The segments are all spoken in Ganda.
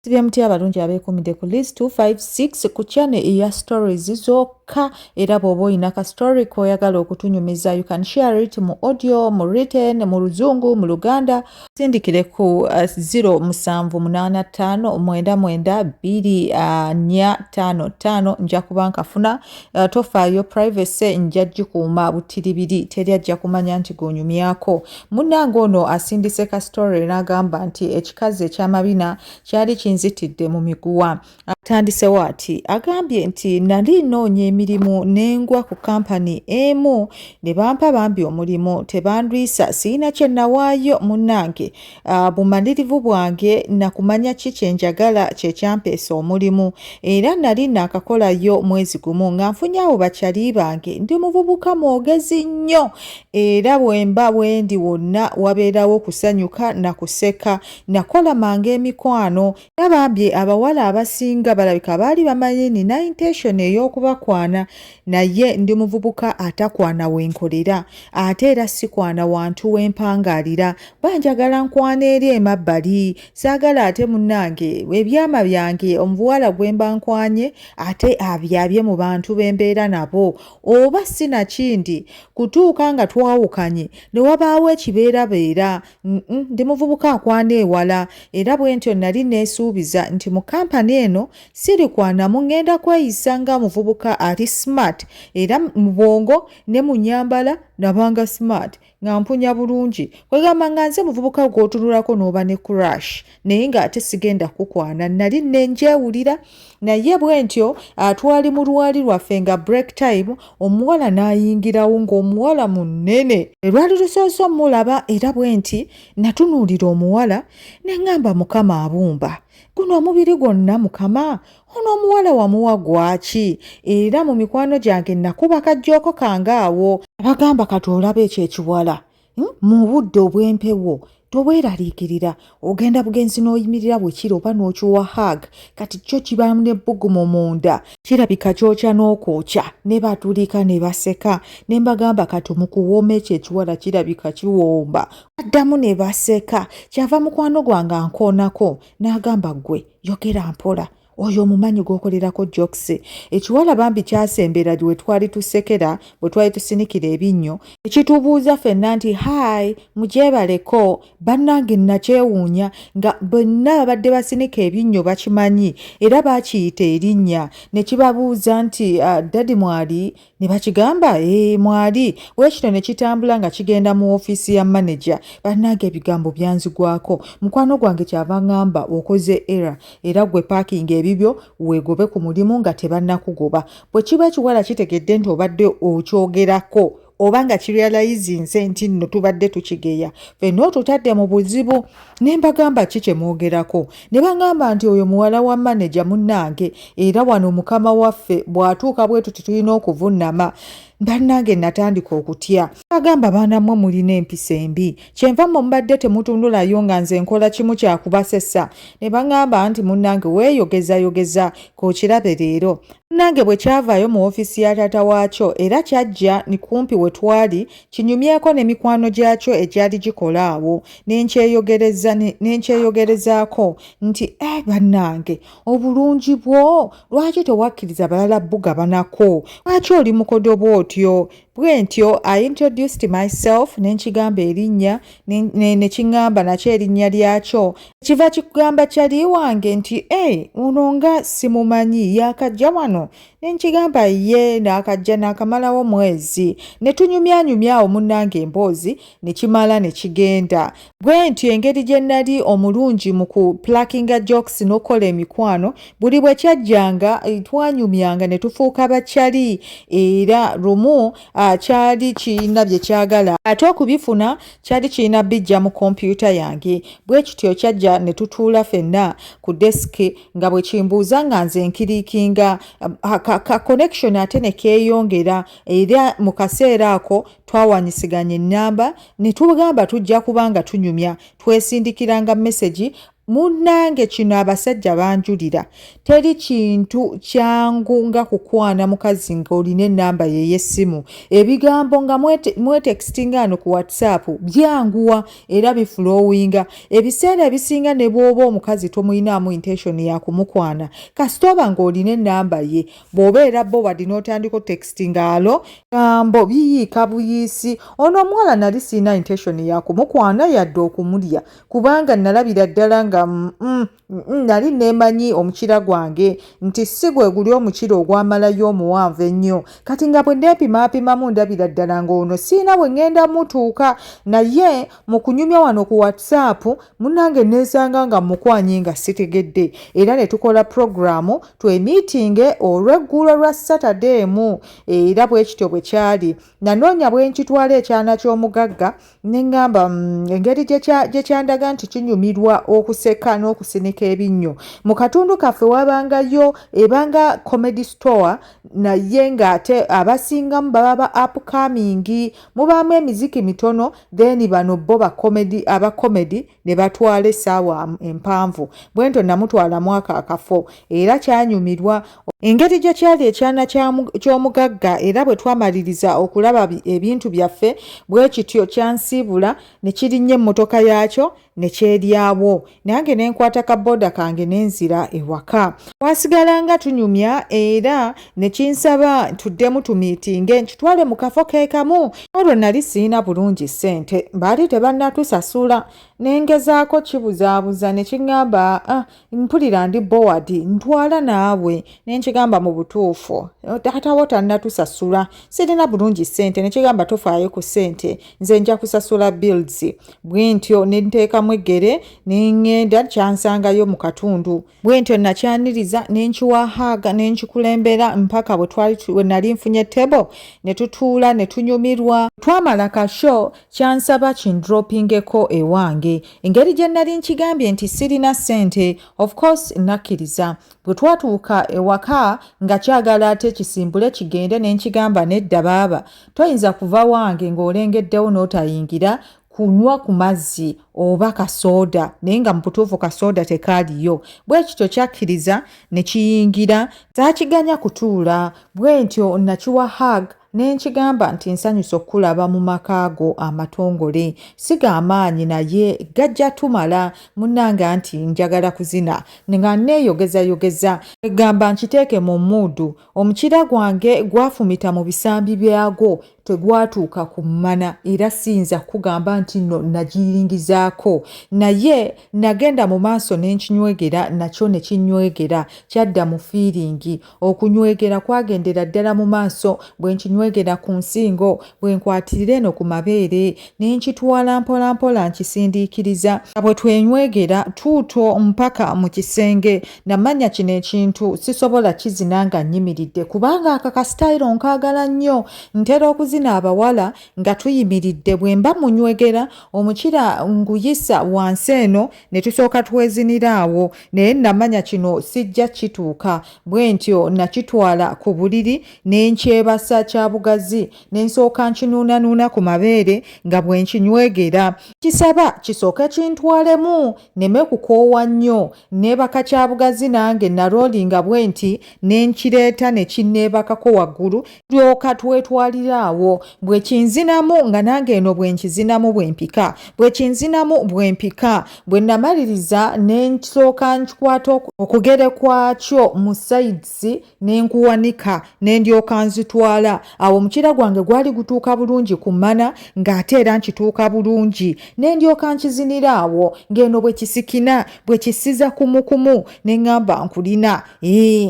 CBMT abalungi abeekumidde ku list 256 ku channel eya stories zokka era bw'oba oyina ka story koyagala okutunyumiza you can share it mu audio, mu written, mu Luzungu, mu Luganda. Sindikire ku 0785992455 nja kuba nkafuna tofaayo privacy nja gikuuma butiribiri teri ajja kumanya nti gonyumyako. Munnange ono asindise ka story n'agamba nti ekikazi eky'amabina kyali kyinzitidde mu miguwa. Atandise waati agambye nti nali noonya emirimu nengwa ku kampani emu ne bampa bambi omulimu tebandwisa sirina kye nawaayo munnange bumalirivu bwange nakumanya ki kye njagala kye kyampeesa omulimu era nali nakakolayo mwezi gumu nga nfunye abo bakyali bange ndi muvubuka mwogezi nnyo era bwemba bwendi wonna wabeerawo kusanyuka na kuseka nakola mange emikwano nabambye abawala abasinga balabika baali bamanyi nina intention ey'okubakwana naye ndi muvubuka atakwana wenkolera ate era sikwana wantu wempangaalira banjagala nkwana eri emabbali saagala ate munnange ebyama byange omubuwala gwemba nkwanye ate abyabye mu bantu bembeera nabo oba sinakindi kutuuka nga twawukanye ne wabaawo ekibeerabeera ndi muvubuka akwana ewala era bwentyo nali neesuubiza nti mu kampani eno sirikwana mungenda kweyisa nga muvubuka ati smart era mu bwongo ne mu nnyambala nabanga smart nga mpunya bulungi kwegamba nga nze muvubuka gw'otunulako n'oba ne crush naye ng'ate sigenda kukwana nali nenjewulira naye bwentyo twali mu lwali lwaffe nga break time omuwala n'ayingirawo ng'omuwala munene lwali lusoose omulaba era bwenti natunuulira omuwala ne ngamba mukama abumba guno omubiri gwonna mukama ono omuwala wamuwa gwaki era mu mikwano gyange nakuba kajjooko kange awo abagamba kati olaba ekyo ekiwala mu budde obw'empewo tobweraliikirira ogenda bugenzi n'oyimirira bwe kiri oba n'okiwa hug kati kyo kibaamu n'ebbugumu munda kirabika kyokya n'okwokya ne batulika ne baseka ne mbagamba kati mukuwooma ekyo ekiwala kirabika kiwomba addamu ne baseka kyava mukwano gwange ankoonako n'agamba ggwe yogera mpola oyo omumanyi gw'okolerako jokes ekiwala bambi kyasembera we twali tusekera bwe twali tusinikira ebinnyo ekitubuuza ffenna nti hayi mugyebaleko bannange nakyewuunya nga bonna babadde basinika ebinnyo bakimanyi era bakiyita erinnya ne kibabuuza nti dadi mwali ne bakigamba mwali wekino ne kitambula nga kigenda mu ofiisi ya manager bannange ebigambo byanzigwako mukwano gwange kyava ngamba okoze era gwe parking ebibyo weegobe ku mulimu nga tebannakugoba bwe kiba ekiwala kitegedde nti obadde okyogerako oba nga kirealizinze nti nno tubadde tukigeya ffenna otutadde mu buzibu ne mbagamba ki kye mwogerako ne bagamba nti oyo muwala wa manager munnange era wano mukama waffe bw'atuuka bwe tuti tulina okuvunnama bannange natandika okutya bagamba baana mmwe mulina empisa embi kyenva mmwe mubadde temutunulayo nga nze nkola kimu kyakubasesa ne bagamba nti munnange weeyogezayogeza kookirabe leero munnange bwe kyavaayo mu ofiisi ya taata waakyo era kyajja ni kumpi we twali kinyumyeko n'emikwano gyakyo egyali gikola awo nenkyeyogerezaako nti bannange obulungi bwo lwaki tewakkiriza balala bugabanako lwaki oli mukodo bw'otyo bwentyo I introduced myself nenkigamba erinnya nekiŋŋamba nakyo erinnya lyakyo kiva kikugamba kyali wange nti ono nga simumanyi yakajja wano nenkigamba ye nakajja nakamalawo mwezi netunyumyanyumyawo munnange emboozi nekimala nekigenda bwentyo engeri gye nali omulungi mu kuplakinga jokes n'okola emikwano buli bwe kyajjanga twanyumyanga ne tufuuka bakyali era lumu kyali kirina bye kyagala ate okubifuna kyali kirina bijja mu kompyuta yange bwe kityo kyajja ne tutuula ffenna ku desiki nga bwe kimbuuza nga nze nkiriikinga ka connection ate ne keeyongera era mu kaseera ako twawanyisiganya ennamba ne tugamba tujja kubanga tunyumya twesindikiranga message munnange kino abasajja banjulira teri kintu kyangu nga kukwana mukazi ng'olina ennamba ye y'essimu ebigambo nga mwetextinga ano ku WhatsApp byanguwa era bifulowinga ebiseera ebisinga ne bw'oba omukazi tomuyinaamu intention ya kumukwana kasitoba ng'olina ennamba ye bw'obeera bo wadi n'otandika textinga alo gambo biyiika buyiisi ono omuwala nali siina intention ya kumukwana yadde okumulya kubanga nalabira ddala nga nali nemanyi omukira gwange nti si gwe guli omukira ogwamalayo omuwanvu ennyo kati nga bwe neepimapimamu ndabira ddala ng'ono siina bwe ngenda mutuuka naye mu kunyumya wano ku WhatsApp munnange neesanga nga mukwanye nga sitegedde era ne tukola programu twemiitinge olw'eggulo lwa Saturday mu era bwe kityo bwe kyali nanoonya bwe nkitwala ekyana ky'omugagga ne ngamba engeri gye kyandaga nti kinyumirwa okuseka n'okusinika ebinnyo mu katundu kaffe wabangayo ebanga comedy store naye ng'ate abasingamu baba ba upcoming mubaamu emiziki mitono then bano bo abakomedi ne batwala essaawa empanvu bwento namutwala mwaka akafo era kyanyumirwa engeri gye kyali ekyana ky'omugagga era bwe twamaliriza okulaba ebintu byaffe bwe kityo kyansiibula ne kirinnya emmotoka yaakyo ne kyeryawo nange ne nkwata kaboda kange n'enzira ewaka twasigalanga tunyumya era ne kinsaba tuddemu tumiitinge nkitwale mu kafo keekamu olwo nali siina bulungi ssente baali tebannatusasula nengezaako kibuzaabuza ne kiŋŋamba mpulira ndi bowadi ntwala naawe ne nkigamba mu butuufu taatawo tannatusasula sirina bulungi ssente ne kigamba tofaayo ku ssente nze nja kusasula bills bwe ntyo ne nteekamu eggere ne ŋŋenda kyansangayo mu katundu bwe ntyo nakyaniriza ne nkiwahaaga ne nkikulembera mpaka bwe nali nfunye tebo ne tutuula ne tunyumirwa twamala kasho kyansaba kindropingeko ewange engeri gye nali nkigambye nti sirina ssente of course nakkiriza bwe twatuuka ewaka nga kyagala ate kisimbule kigende ne nkigamba nedda baaba toyinza kuva wange ng'olengeddewo n'otayingira kunywa ku mazzi oba kasooda naye nga mu butuufu kasooda tekaaliyo bwe kityo kyakkiriza ne kiyingira saakiganya kutuula bwe ntyo nakiwa hug ne nkigamba nti nsanyusa okulaba mu makaago amatongole siga amaanyi naye gajja tumala munnanga nti njagala kuzina nga neeyogezayogeza egamba nkiteeke mu mmuudu omukira gwange gwafumita mu bisambi byagwo tegwatuuka ku mmana era siyinza kugamba nti nno nagiringizaako naye nagenda mu maaso n'enkinywegera nakyo ne kinnywegera kyadda mu fiiringi okunywegera kwagendera ddala mu maaso bwe nkinywegera ku nsingo bwe nkwatirira eno ku mabeere ne nkitwala mpola mpola nkisindiikiriza bwe twenywegera tuuto mpaka mu kisenge namanya kino ekintu sisobola kizina nga nnyimiridde kubanga akakasitayiro nkaagala nnyo ntera okuzina abawala nga tuyimiridde bwe mba munywegera omukira nguyisa wansi eno ne tusooka twezinira awo naye namanya kino sijja kituuka bwe ntyo nakitwala ku buliri ne nkyebasa kya bugazi ne nsooka nkinuunanuuna ku mabeere nga bwe nkinywegera kisaba kisooke kintwalemu neme kukoowa nnyo neebaka kya bugazi nange naroolinga bwe nti ne nkireeta ne kinneebakako waggulu tulyoka twetwalira awo bwe kinzinamu nga nange eno bwe nkizinamu bwe mpika bwe kinzinamu bwe mpika bwe namaliriza ne nsooka nkikwata okugere kwakyo mu sides ne nkuwanika ne ndyoka nzitwala awo omukira gwange gwali gutuuka bulungi ku mmana ng'ate era nkituuka bulungi ne ndyoka nkizinira awo ng'eno bwe kisikina bwe kisiza kumukumu ne ŋŋamba nkulina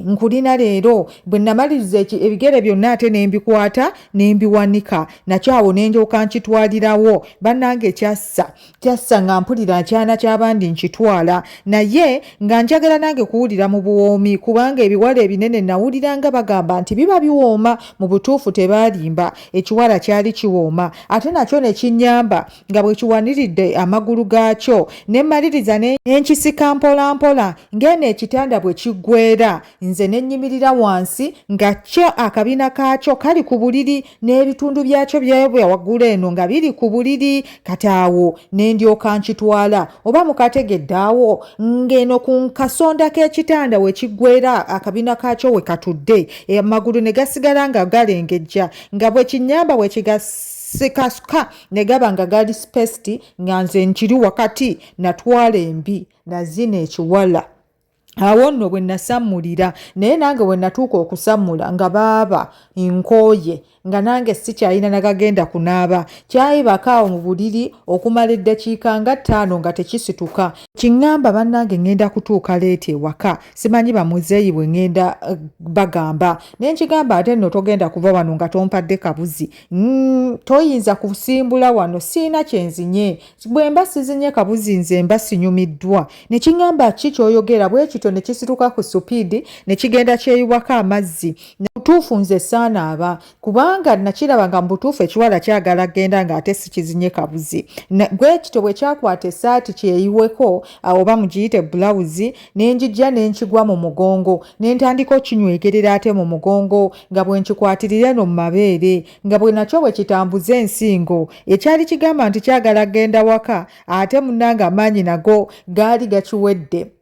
nkulina leero bwe namaliriza ebigere byonna ate ne mbikwata ne mbiwanika nakyawo ne ndyoka nkitwalirawo bannange kyassa nga mpulira nkyana ky'abandi nkitwala naye nga njagala nange kuwulira mu buwoomi kubanga ebiwala ebinene nawuliranga bagamba nti biba biwooma mu butuufu tebalimba ekiwala kyali kiwooma ate nakyo ne kinnyamba nga bwe kiwaniridde amagulu gaakyo ne mmaliriza n'enkisika mpolampola ng'eno ekitanda bwe kiggweera nze ne nnyimirira wansi nga kyo akabina kaakyo kali ku buliri n'ebitundu byakyo byebya waggulu eno nga biri ku buliri kati awo ne ndyoka nkitwala oba mukategedde awo ng'eno ku kasonda k'ekitanda we kiggweera akabina kaakyo we katudde amagulu ne gasigala nga galengejja nga bwe kinnyamba bwe kigasikasuka ne gaba nga gali spaced nga nze nkiri wakati natwala embi nazina ekiwala. Awo nno bwe nasammulira naye nange bwe natuuka okusammula nga baaba nkooye nga nange sikyalina nagagenda kunaaba kyayibakaawo mu buliri okumala eddakiika nga 5 nga tekisituka kiŋŋamba bannange ŋŋenda kutuuka leeta ewaka simanyi bamuzeeyi bwe ŋŋenda bagamba naye nkigamba ate nno togenda kuva wano nga tompadde kabuzi toyinza kusimbula wano siina kyenzinye bwe mba sizinye kabuzi nze mba sinyumiddwa ne kiŋŋamba ki kyoyogera bwe kito ne kisituka ku supiidi ne kigenda kyeyiwako amazzi butuufu nze saanaaba kubanga nakiraba nga mu butuufu ekiwala kyagala genda ng'ate sikizinye kabuzi bwe kito bwe kyakwata essaati kyeyiweko oba mugiyite bulawuzi ne njijja ne nkigwa mu mugongo ne ntandika okinywegerera ate mu mugongo nga bwe nkikwatirira eno mu mabeere nga bwe nakyo bwe kitambuza ensingo ekyali kigamba nti kyagala genda waka ate munnanga amaanyi nago gaali gakiwedde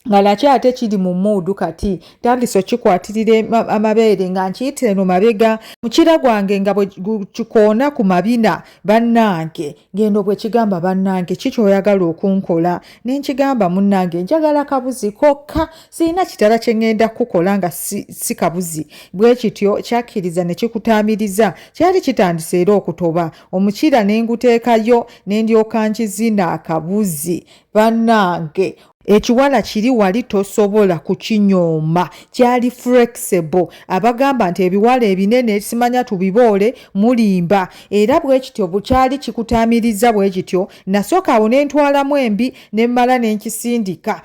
nga nakyo ate kiri mu muudu kati tandise okikwatirira amabeere nga nkiyitira eno mabega mukira gwange nga bwe kikoona ku mabina bannange ngendo bwe kigamba bannange kikyoyagala okunkola ne nkigamba munnange njagala kabuzi kokka sirina kitala kye ŋŋenda kukola nga si kabuzi bwe kityo kyakkiriza ne kikutaamiriza kyali kitandise era okutoba omukira ne nguteekayo ne ndyoka nkizina akabuzi bannange ekiwala kiri wali tosobola kukinyooma kyali flexible abagamba nti ebiwala ebinene simanya tubiboole mulimba era bwe kityo bukyali kikutaamiriza bwe kityo nasooka awo ne ntwalamu embi ne mmala ne nkisindika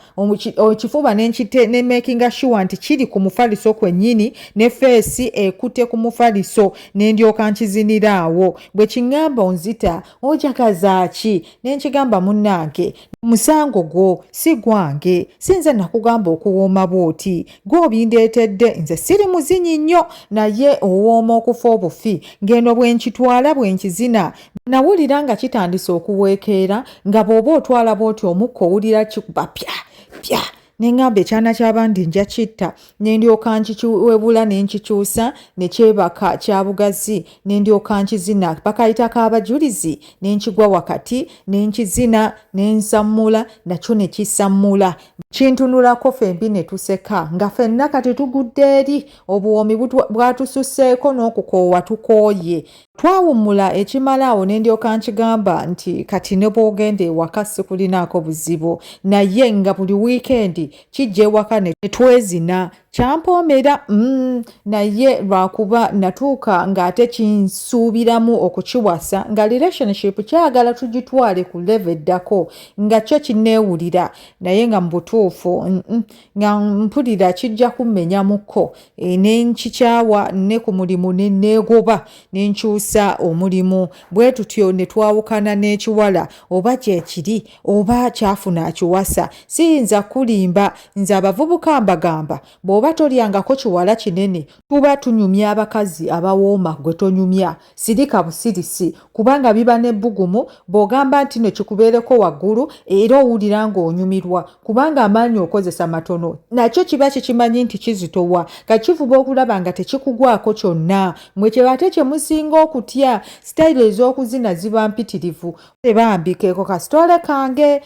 ekifuba ne makinga sure nti kiri ku mufaliso kwennyini ne feesi ekute ku mufaliso ne ndyoka nkizinira awo bwe kiŋŋamba onzita ojagaza ki ne nkigamba munnange musango gwo si gwange sinze nakugamba okuwooma bw'oti gw'obindeetedde nze siri muzinyi nnyo naye owooma okufa obufi ngeno bwe nkitwala bwe nkizina nawulira nga kitandise okuweekeera nga bw'oba otwala bw'oti omukka owulira kikuba pya pya neŋŋamba ekyana ky'abandi nja kitta ne ndyoka nkikiwebula ne nkikyusa ne kyebaka kya bugazi ne ndyoka nkizina bakayita k'abajulizi ne nkigwa wakati ne nkizina ne nsammula nakyo ne kisammula kintunulako fembi ne tuseka nga ffenna kati tugudde eri obuwoomi bwatususseeko n'okukoowa tukooye twawummula ekimalaawo ne ndyoka nkigamba nti kati ne bw'ogenda ewaka sikulinaako buzibu naye nga buli wiikendi kijja ewaka ne twezina kyampoomera naye lwakuba natuuka ng'ate kinsuubiramu okukiwasa nga relationship kyagala tugitwale ku level eddako nga kyo kinneewulira naye nga mu butuufu nga mpulira kijja kummenyamuko ne nkikyawa ne ku mulimu ne neegoba ne nkyusa omulimu bwe tutyo ne twawukana n'ekiwala oba kyekiri oba kyafuna akiwasa siyinza kulimba nze abavubuka mbagamba bw'oba tolyangako kiwala kinene tuba tunyumya abakazi abawooma gwe tonyumya sirika busirisi kubanga biba n'ebbugumu bw'ogamba nti ne kikubeereko waggulu era owulira ng'onyumirwa kubanga amaanyi okozesa matono nakyo kiba kikimanyi nti kizitowa kakifuba okulaba nga tekikugwako kyonna mwe kyebate kye musinga okutya sitayiro ez'okuzina ziba mpitirivu tebambikeeko kasitole kange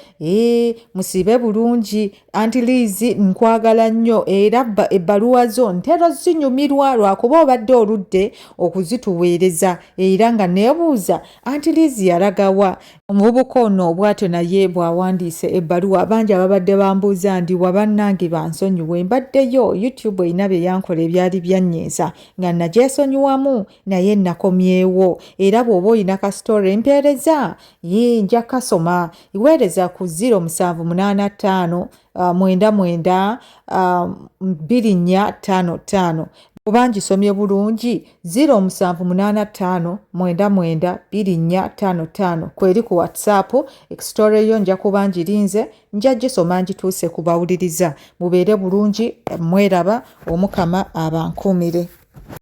musibe bulungi anti Lizi nkwagala nnyo era ebbaluwa zo ntero zinyumirwa lwakuba obadde oludde okuzituweereza era nga neebuuza anti Lizi yalagawa omuvubuka ono bw'atyo naye bw'awandiise ebbaluwa bangi ababadde bambuuza ndi wabannange bansonyiwe mbaddeyo YouTube erina bye yankola ebyali byannyiza nga nagyesonyiwamu naye nakomyewo era bw'oba olina kasitore mpeereza nja kasoma iweereza ku 0785 99 2455 Kuba ngisomye bulungi 0785992455 kweri ku WhatsApp. Ekisitole yo nja kuba ngirinze nja gisoma ngituuse kubawuliriza. Mubeere bulungi, mweraba, Omukama abankuumire.